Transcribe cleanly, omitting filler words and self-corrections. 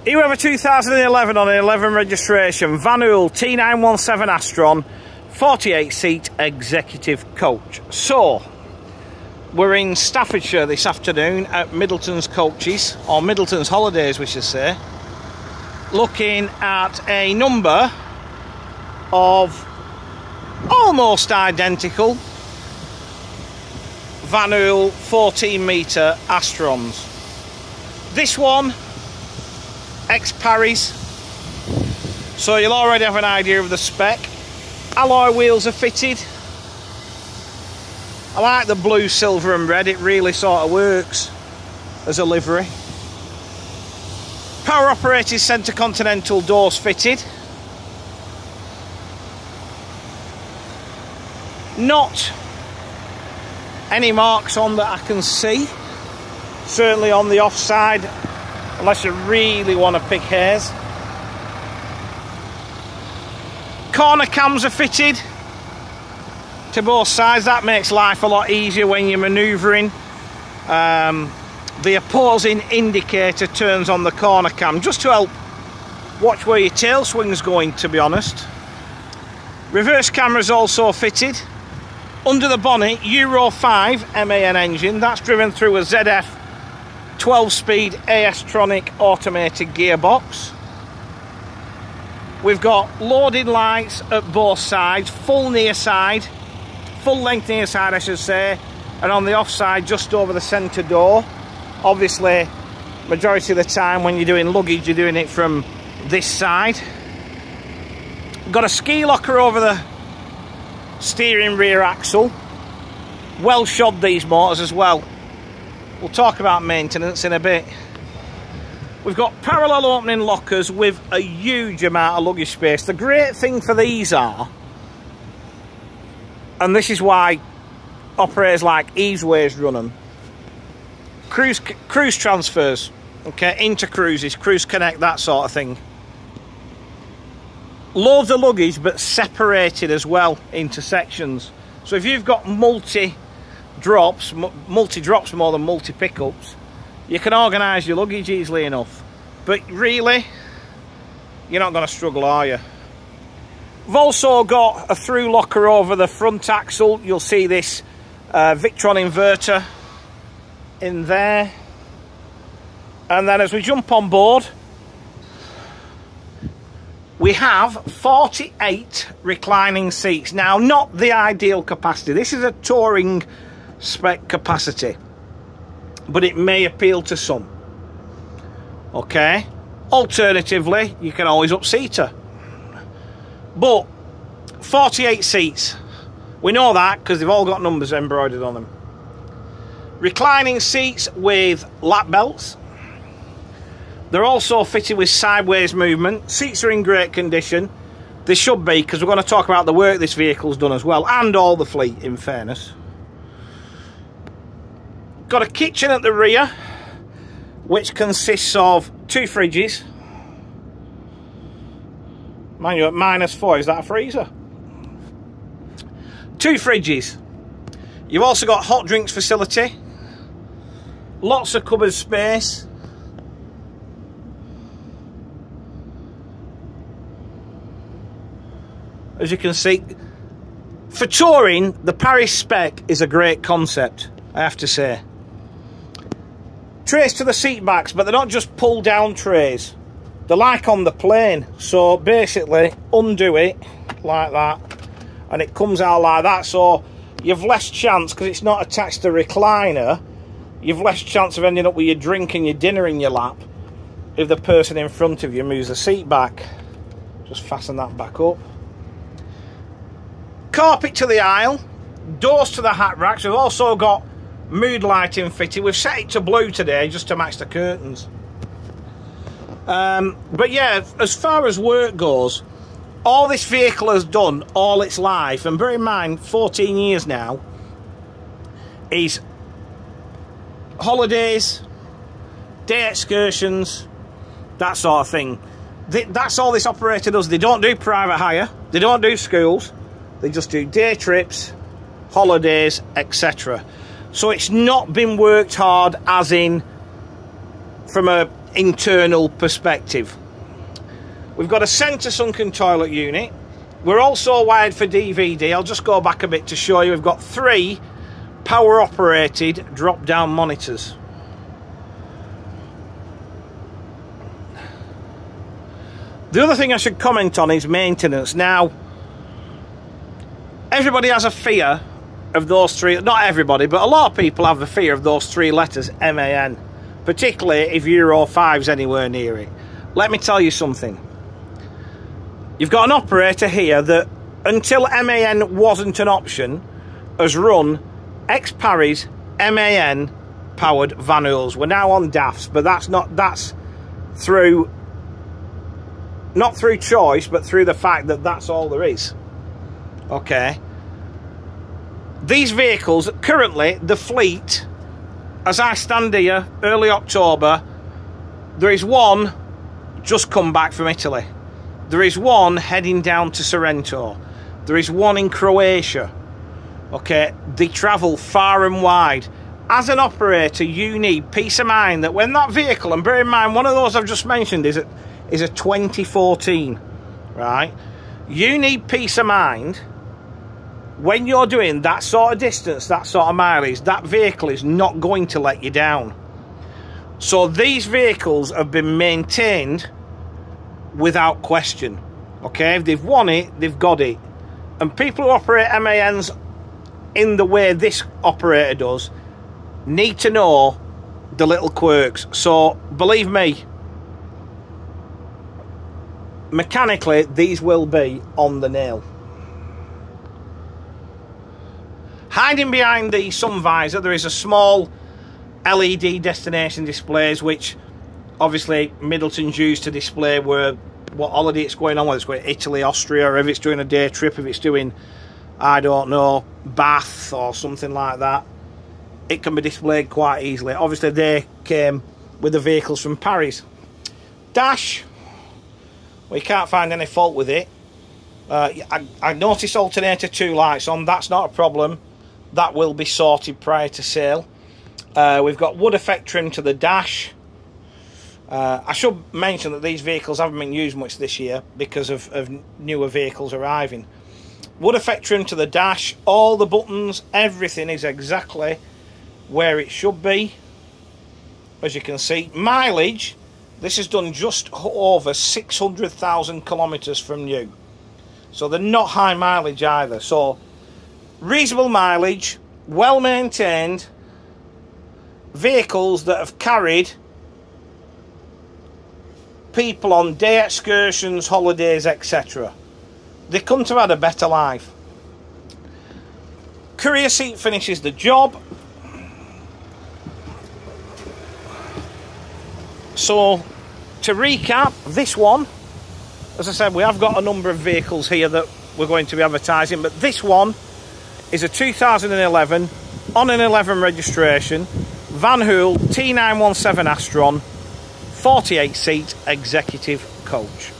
Here we have a 2011 on an 11 registration, Hool T917 Astron, 48-seat executive coach. So, we're in Staffordshire this afternoon at Middleton's Coaches, or Middleton's Holidays we should say, looking at a number of almost identical Hool 14-metre Astrons. This one, ex-Paris, so you'll already have an idea of the spec. Alloy wheels are fitted. I like the blue, silver and red, it really sort of works as a livery. Power operated centre continental doors fitted. Not any marks on that I can see, certainly on the offside, unless you really want to pick hairs. Corner cams are fitted to both sides. That makes life a lot easier when you're manoeuvring. The opposing indicator turns on the corner cam just to help watch where your tail swing's going, to be honest. Reverse camera's also fitted. Under the bonnet, Euro 5 MAN engine. That's driven through a ZF 12-speed Astron automated gearbox. We've got loading lights at both sides, full near side, full length near side I should say, and on the offside just over the centre door. Obviously, majority of the time when you're doing luggage, you're doing it from this side. Got a ski locker over the steering rear axle. Well shod these motors as well. We'll talk about maintenance in a bit. We've got parallel opening lockers with a huge amount of luggage space. The great thing for these are, and this is why operators like Easeways run them, cruise transfers, okay, into cruises, cruise connect, that sort of thing. Loads of luggage, but separated as well into sections. So if you've got multi drops more than multi pickups, you can organise your luggage easily enough. But really, you're not going to struggle, are you? We've also got a through locker over the front axle. You'll see this Victron inverter in there. And then as we jump on board, we have 48 reclining seats. Now, not the ideal capacity. This is a touring spec capacity, but it may appeal to some. Okay. Alternatively, you can always upseat her. But 48 seats. We know that because they've all got numbers embroidered on them. Reclining seats with lap belts. They're also fitted with sideways movement. Seats are in great condition. They should be, because we're going to talk about the work this vehicle's done as well, and all the fleet, in fairness. Got a kitchen at the rear, which consists of 2 fridges. Mind you, at -4, is that a freezer? 2 fridges. You've also got hot drinks facility. Lots of cupboard space. As you can see, for touring, the Paris spec is a great concept, I have to say. Trays to the seat backs, but they're not just pull down trays. They're like on the plane. So basically, undo it like that, and it comes out like that. So you've less chance, because it's not attached to recliner, you've less chance of ending up with your drink and your dinner in your lap if the person in front of you moves the seat back. Just fasten that back up. Carpet to the aisle, doors to the hat racks. We've also got mood lighting fitted. We've set it to blue today just to match the curtains. But yeah, as far as work goes, all this vehicle has done all its life, and bear in mind 14 years now, is holidays, day excursions, that sort of thing. That's all this operator does. They don't do private hire, they don't do schools, they just do day trips, holidays, etc. So it's not been worked hard, as in from a internal perspective. We've got a centre sunken toilet unit. We're also wired for DVD. I'll just go back a bit to show you. We've got 3 power operated drop down monitors. The other thing I should comment on is maintenance. Now, everybody has a fear of those 3, not everybody, but a lot of people have the fear of those 3 letters, MAN, particularly if Euro 5's anywhere near it. Let me tell you something. You've got an operator here that, until MAN wasn't an option, has run ex-Parry's MAN powered Van Hools. We're now on DAFs, but that's through, not through choice, but through the fact that that's all there is. Okay. These vehicles, currently, the fleet, as I stand here, early October, there is one just come back from Italy. There is one heading down to Sorrento. There is one in Croatia. Okay, they travel far and wide. As an operator, you need peace of mind that when that vehicle, and bear in mind, one of those I've just mentioned is a 2014, right? You need peace of mind when you're doing that sort of distance, that sort of mileage. That vehicle is not going to let you down. So these vehicles have been maintained without question. Okay, if they've won it, they've got it. And people who operate MANs in the way this operator does need to know the little quirks. So believe me, mechanically these will be on the nail. Hiding behind the sun visor there is a small LED destination displays, which obviously Middleton's used to display where what holiday it's going on, whether it's going to Italy, Austria, or if it's doing a day trip, if it's doing, I don't know, Bath or something like that. It can be displayed quite easily. Obviously they came with the vehicles from Parry's. Dash, well, you can't find any fault with it. I noticed alternator 2 lights on. That's not a problem. That will be sorted prior to sale. We've got wood effect trim to the dash. I should mention that these vehicles haven't been used much this year because of newer vehicles arriving. Wood effect trim to the dash. All the buttons, everything is exactly where it should be. As you can see, mileage, this is done just over 600,000 kilometres from new. So they're not high mileage either. So reasonable mileage, well maintained vehicles that have carried people on day excursions, holidays, etc. They couldn't have had a better life. Courier seat finishes the job. So to recap, this one, as I said, we have got a number of vehicles here that we're going to be advertising, but this one is a 2011 on an 11 registration Van Hool T917 Astron 48 seat executive coach.